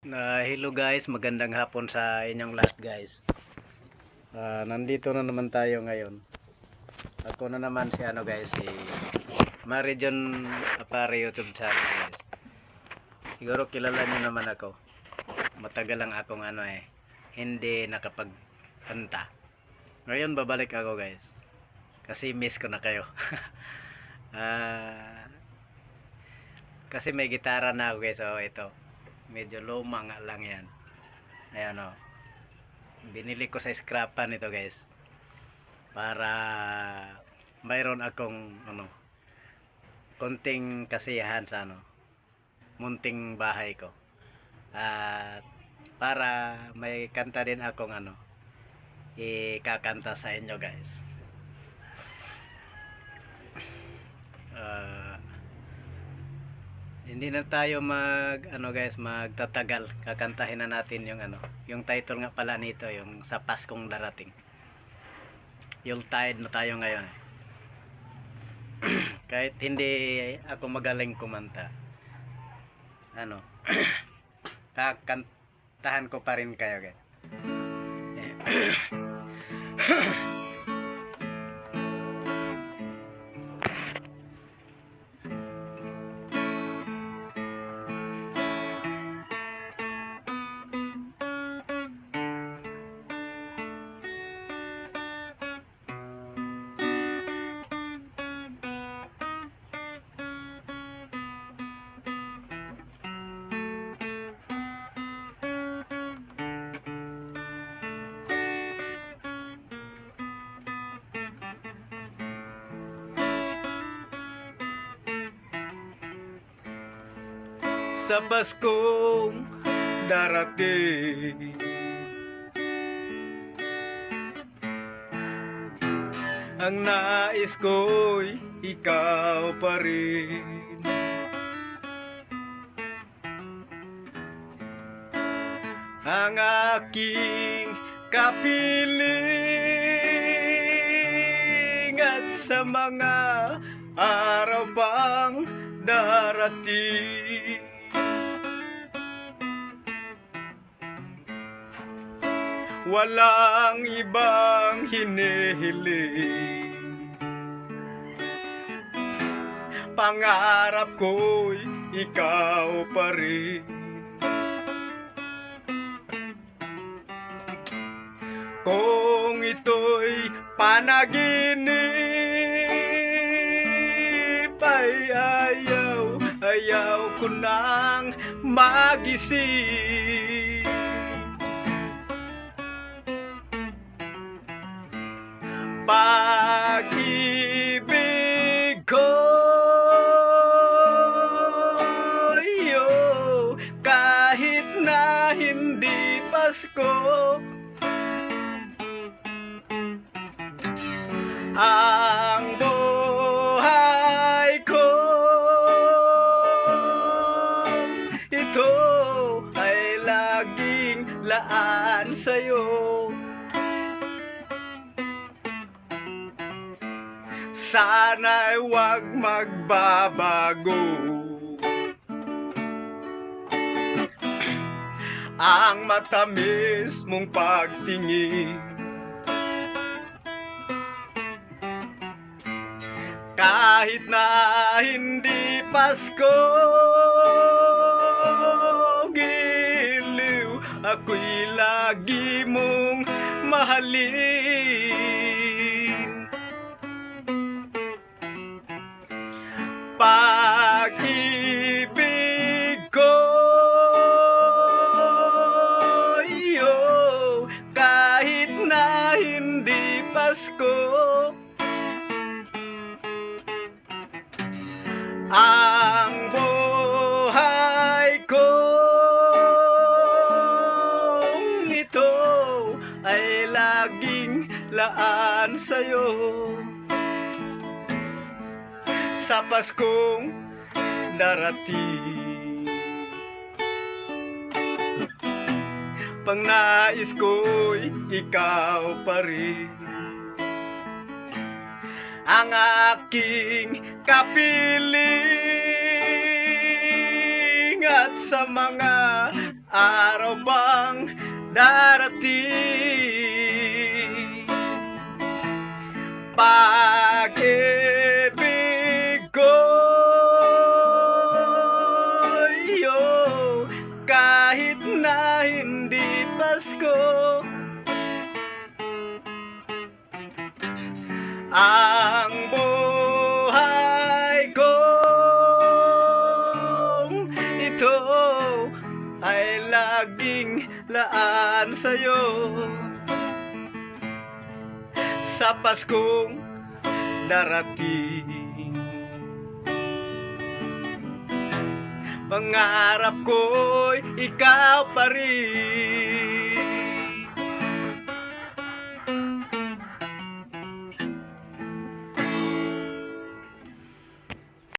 Hello guys, magandang hapon sa inyong lahat guys. Nandito na naman tayo ngayon. Ako na naman si guys, si Marijon Apare YouTube channel guys. Siguro kilala niyo naman ako. Matagal lang akong hindi nakapagkanta. Ngayon babalik ako guys. Kasi miss ko na kayo. Kasi may gitara na ako guys. Oh, ito. Medyo lumang lang yan. Ayan o. Binili ko sa scrapan ito guys. Para mayroon akong konting kasiyahan sa munting bahay ko. At para may kanta din akong ikakanta sa inyo guys. Hindi na tayo magtatagal. Kakantahin na natin yung title nga pala nito, yung sa Paskong Darating. Yuletide na tayo ngayon. Kahit hindi ako magaling kumanta, kakantahan ko pa rin kayo guys. Sa Paskong darating, ang nais ko'y ikaw pa rin. Ang aking kapiling at sa mga araw pang darating. Walang ibang hinihiling, pangarap ko'y ikaw pa rin. Kung ito'y panaginip, ay ayaw ko nang magising. Pag-ibig ko, kahit na hindi Pasko, ang buhay ko, ito ay laging laan sa'yo. Sana'y huwag magbabago ang matamis mong pagtingin. Kahit na hindi Pasko, giliw, ako'y lagi mong mahalin. Pag-ibig ko, kahit na hindi Pasko, ang buhay ko, ito ay laging laan sa'yo. Sa Paskong darating, pangnais ko'y ikaw pa rin. Ang aking kapiling at sa mga araw bang darating? Pag-ibig ko'y kahit na hindi Pasko, ang buhay kong ito ay laging laan sa'yo. Sa Paskong darating, pangarap ko'y ikaw pa rin.